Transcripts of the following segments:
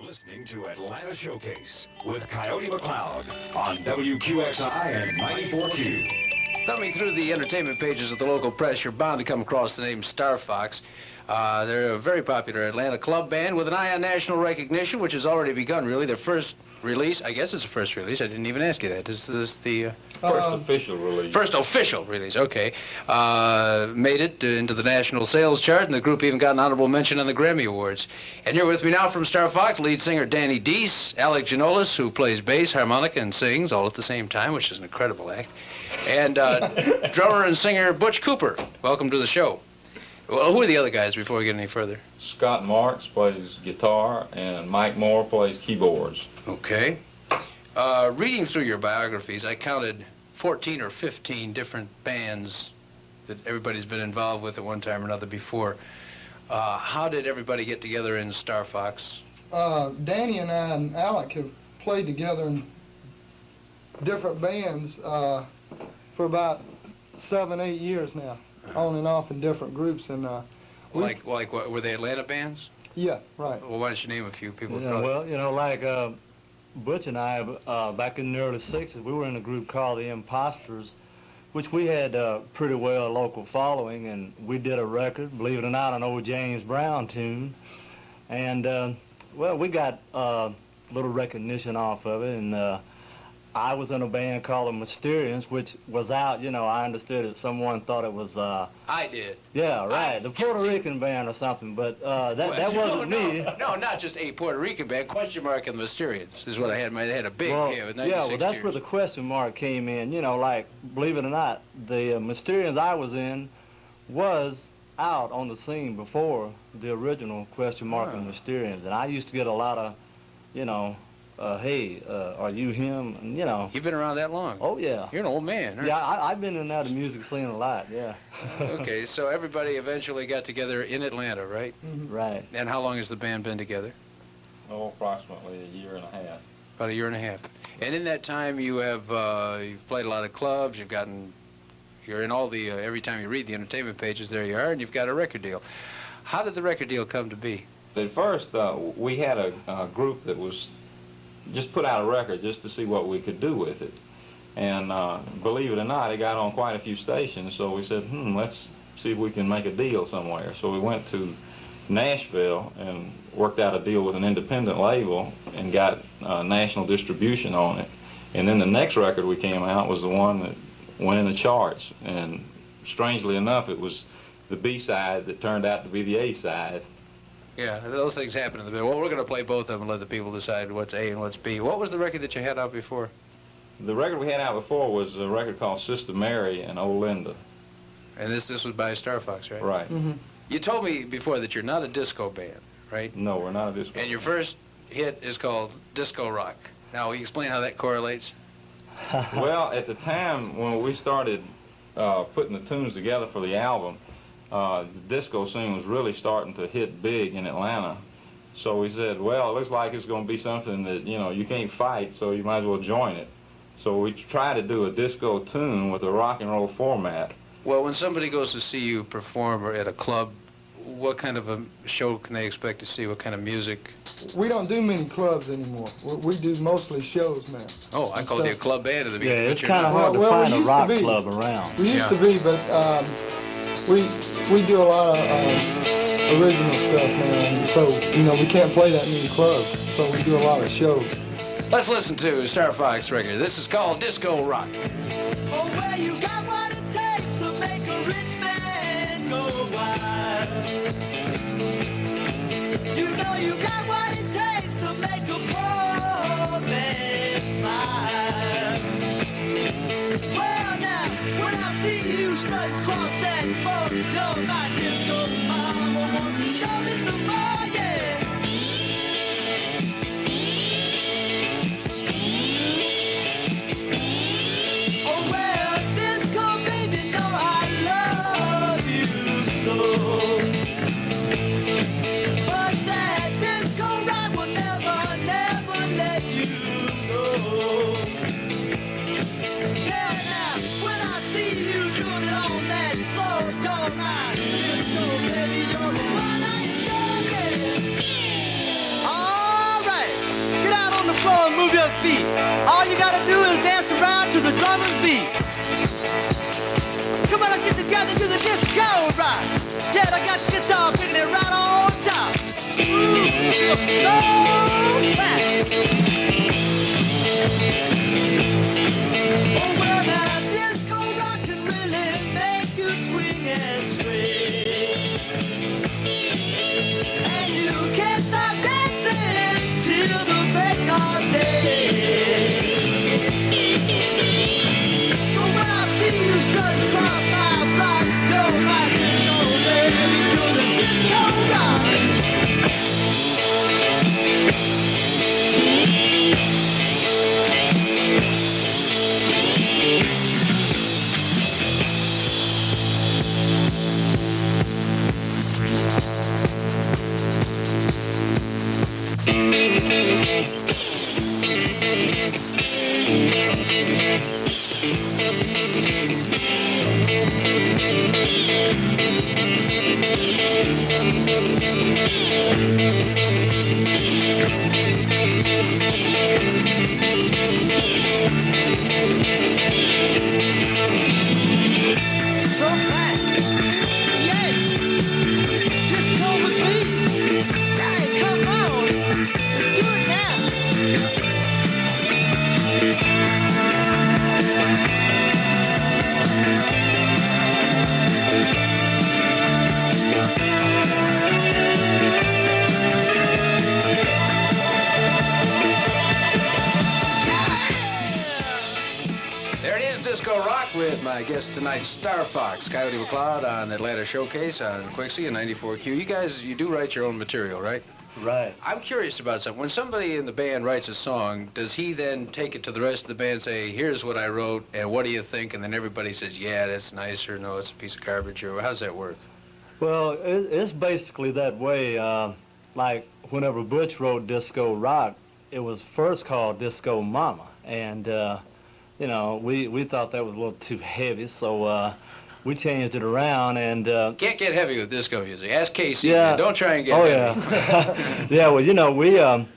listening to Atlanta Showcase with Coyote McLeod on WQXI and 94Q. Thumbing through the entertainment pages of the local press, you're bound to come across the name Starfoxx. They're a very popular Atlanta club band with an eye on national recognition, which has already begun, really. Their first release, I guess it's the first release. I didn't even ask you that. Is this the... First official release. First official release, okay. Made it into the national sales chart, and the group even got an honorable mention on the Grammy Awards. And here with me now from Starfoxx, lead singer Danny Deese, Aleck Janoulis, who plays bass, harmonica, and sings all at the same time, which is an incredible act, and drummer and singer Butch Cooper. Welcome to the show. Well, who are the other guys before we get any further? Scott Marks plays guitar, and Mike Moore plays keyboards. Okay. Reading through your biographies, I counted 14 or 15 different bands that everybody's been involved with at one time or another before. How did everybody get together in Starfoxx? Danny and I and Aleck have played together in different bands for about 7-8 years now, on and off in different groups. And like what, were they Atlanta bands? Yeah, right. Well, why don't you name a few people? Yeah, well, you know, like Butch and I, back in the early 60s, we were in a group called the Imposters, which we had pretty well a local following, and we did a record, believe it or not, an old James Brown tune. And, well, we got a little recognition off of it, and I was in a band called the Mysterians, which was out, you know, I understood it. Someone thought it was... I did. Yeah, right, the Puerto Rican band or something, but that wasn't me. No, not just a Puerto Rican band. Question mark and the Mysterians is what I had. They had a big hit with 96 Yeah, well, that's years. where the question mark came in. You know, like, believe it or not, the Mysterians I was in was out on the scene before the original question mark and Mysterians. And I used to get a lot of, you know, hey, are you him? And, you know. You've been around that long? Oh, yeah. You're an old man, aren't Yeah, I've been in and out of the music scene a lot, yeah. Okay, so everybody eventually got together in Atlanta, right? Mm-hmm. Right. And how long has the band been together? Oh, approximately a year and a half. About a year and a half. And in that time, you have you've played a lot of clubs. You're in all the every time you read the entertainment pages, there you are, and you've got a record deal. How did the record deal come to be? At first, we had a group that was just put out a record just to see what we could do with it. And believe it or not, it got on quite a few stations, so we said, let's see if we can make a deal somewhere. So we went to Nashville and worked out a deal with an independent label and got national distribution on it. And then the next record we came out was the one that went in the charts. And strangely enough, it was the B-side that turned out to be the A-side. Yeah, those things happen in the band. Well, we're going to play both of them and let the people decide what's A and what's B. What was the record that you had out before? The record we had out before was a record called Sister Mary and Old Linda. And this was by Starfoxx, right? Right. Mm-hmm. You told me before that you're not a disco band, right? No, we're not a disco And your band. first hit is called Disco Rock. Now, will you explain how that correlates? Well, at the time when we started putting the tunes together for the album, the disco scene was really starting to hit big in Atlanta. So we said, well, it looks like it's going to be something that, you know, you can't fight, so you might as well join it. So we tried to do a disco tune with a rock and roll format. Well, when somebody goes to see you perform or at a club, what kind of a show can they expect to see? What kind of music? We don't do many clubs anymore. We do mostly shows now. Oh, I called you a club band at the beginning. Yeah, it's but you're kind of not. hard to Well, find we a used rock to be. club around. We used to be, but we do a lot of original stuff now, and so, you know, we can't play that many clubs, so we do a lot of shows. Let's listen to Starfoxx record. This is called Disco Rock. Oh, well, you got what it takes to make a rich man go wild. You know you got what it takes to make a poor man smile. Well, now, when I see you strutting across that floor, you're my disco mama, won't you show me some more, yeah. Oh, well, disco baby, know I love you so. But that disco rock will never, never let you go. Yeah, now, when I see you doing it on that floor, you're my disco baby, you're the one I love, yeah. floor and move your feet. All you gotta do is dance around to the drummer's beat. Come on, let's get together, do the disco rock. Yeah, I got the guitar picking it right on top. Ooh, so fast. Oh, well, now disco rock can really make you swing and swing. And you can't stop dancing till the break of day. So when I see you strutting across my block, don't like it, no, baby, you're the disco rock. So fast. Yeah. Disco with me. Hey, come on. Let's do it now. There it is, Disco Rock, with my guest tonight, Starfoxx, Coyote McLeod on Atlanta Showcase on WQXI and 94Q. You guys, you do write your own material, right? Right. I'm curious about something. When somebody in the band writes a song, does he then take it to the rest of the band and say, here's what I wrote, and what do you think? And then everybody says, yeah, that's nice, or no, it's a piece of garbage, or how does that work? Well, it's basically that way. Like whenever Butch wrote Disco Rock, it was first called Disco Mama, and you know, we thought that was a little too heavy, so we changed it around and... Can't get heavy with disco music. Ask Casey. Yeah. Man. Don't try and get heavy. Yeah. Yeah, well, you know, we... At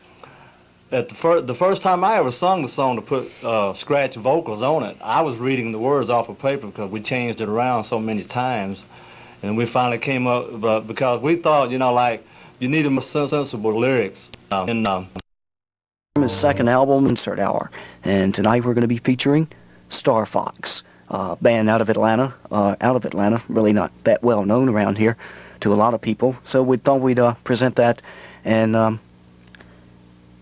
the first time I ever sung the song to put scratch vocals on it, I was reading the words off of paper because we changed it around so many times. And we finally came up, because we thought, you know, like, you needed more sensible lyrics. His second album, Insert Hour, and tonight we're going to be featuring Starfoxx, band out of Atlanta. Really not that well known around here to a lot of people, so we thought we'd present that and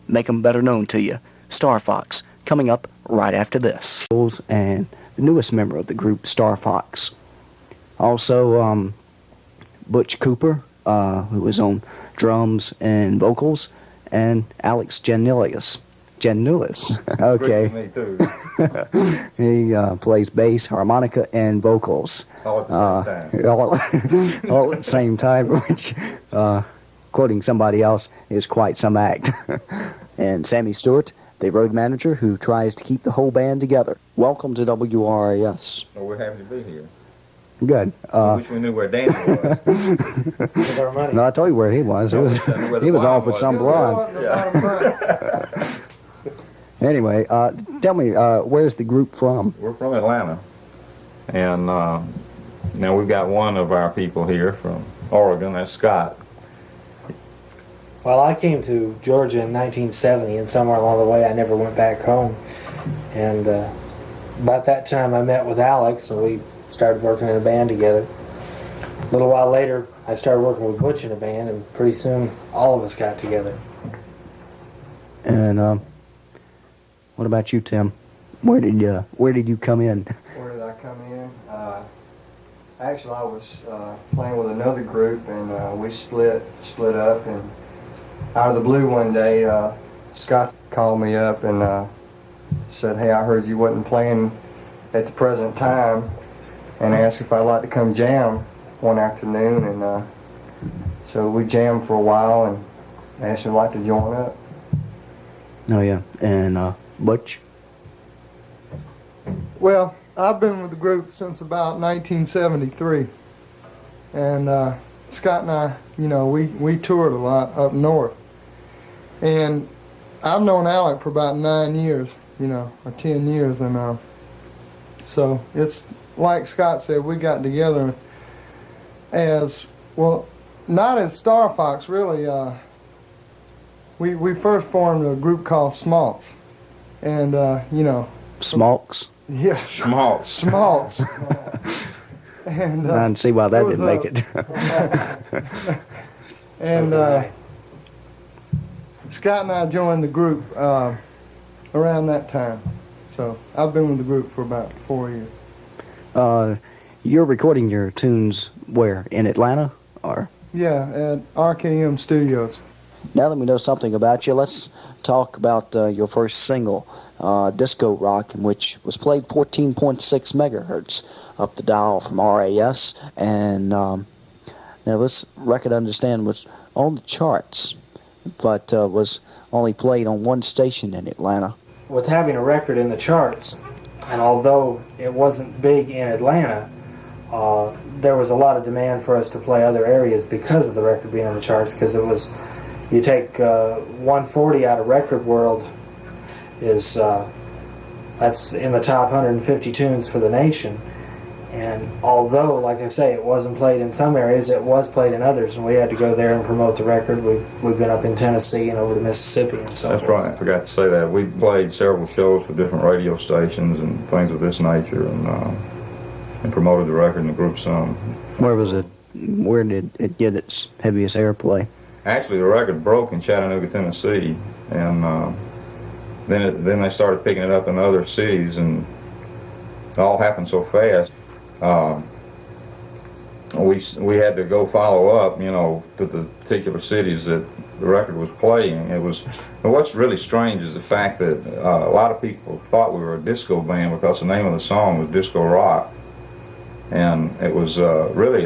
make them better known to you. Starfoxx, coming up right after this. And the newest member of the group, Starfoxx. Also, Butch Cooper, who was on drums and vocals, and Aleck Janoulis. Okay. Me too. He plays bass, harmonica, and vocals. All at the same time. All at the same time, which, quoting somebody else, is quite some act. And Sammy Stewart, the road manager who tries to keep the whole band together. Welcome to WRAS. Well, we're happy to be here. Good. I wish we knew where Danny was. No, I told you where he was. He was off with some blonde. Yeah. Anyway, tell me, where's the group from? We're from Atlanta. And now we've got one of our people here from Oregon, that's Scott. Well, I came to Georgia in 1970, and somewhere along the way I never went back home. And about that time I met with Alex, and we started working in a band together. A little while later, I started working with Butch in a band, and pretty soon all of us got together. And what about you, Tim? Where did you come in? Where did I come in? Actually, I was playing with another group, and we split up. And out of the blue one day, Scott called me up and said, "Hey, I heard you wasn't playing at the present time," and asked if I'd like to come jam one afternoon. And so we jammed for a while, and asked if I'd like to join up. Oh yeah, and Butch. Well, I've been with the group since about 1973, and Scott and I, you know, we toured a lot up north, and I've known Aleck for about 9 years, you know, or 10 years, and so it's like Scott said, we got together as, well, not as Starfoxx, really. We first formed a group called Smaltz, and, you know. Smokes. Yeah. Schmaltz. Schmaltz. And I can see why that didn't make it. And Scott and I joined the group around that time. So I've been with the group for about 4 years. You're recording your tunes where? In Atlanta? Or? Yeah, at RKM Studios. Now that we know something about you, let's talk about your first single, Disco Rock, which was played 14.6 megahertz up the dial from RAS. And now this record, I understand, was on the charts, but was only played on one station in Atlanta. With having a record in the charts, and although it wasn't big in Atlanta, there was a lot of demand for us to play other areas because of the record being on the charts, because it was, you take 140 out of Record World, is that's in the top 150 tunes for the nation. And although, like I say, it wasn't played in some areas, it was played in others, and we had to go there and promote the record. We've been up in Tennessee and over to Mississippi and so That's forth. right, I forgot to say that. We played several shows for different radio stations and things of this nature, and promoted the record and the group some. Where was it? Where did it get its heaviest airplay? Actually, the record broke in Chattanooga, Tennessee, and then they started picking it up in other cities, and it all happened so fast. We had to go follow up, you know, to the particular cities that the record was playing. What's really strange is the fact that a lot of people thought we were a disco band because the name of the song was Disco Rock, and it was really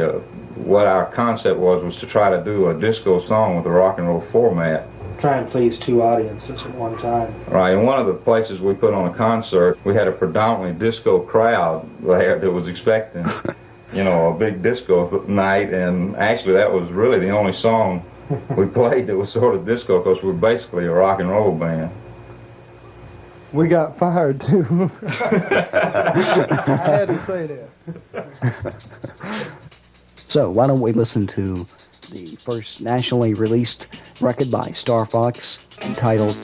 what our concept was to try to do a disco song with a rock and roll format. Try and please two audiences at one time. Right, in one of the places we put on a concert, we had a predominantly disco crowd there that was expecting, you know, a big disco night, and actually that was really the only song we played that was sort of disco, because we're basically a rock and roll band. We got fired too. I had to say that. So why don't we listen to the first nationally released record by Starfoxx, entitled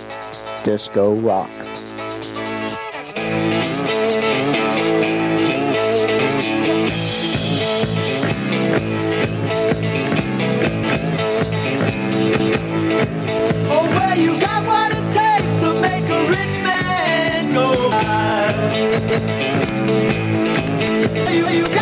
Disco Rock. Oh, well, you got what it takes to make a rich man go high. You got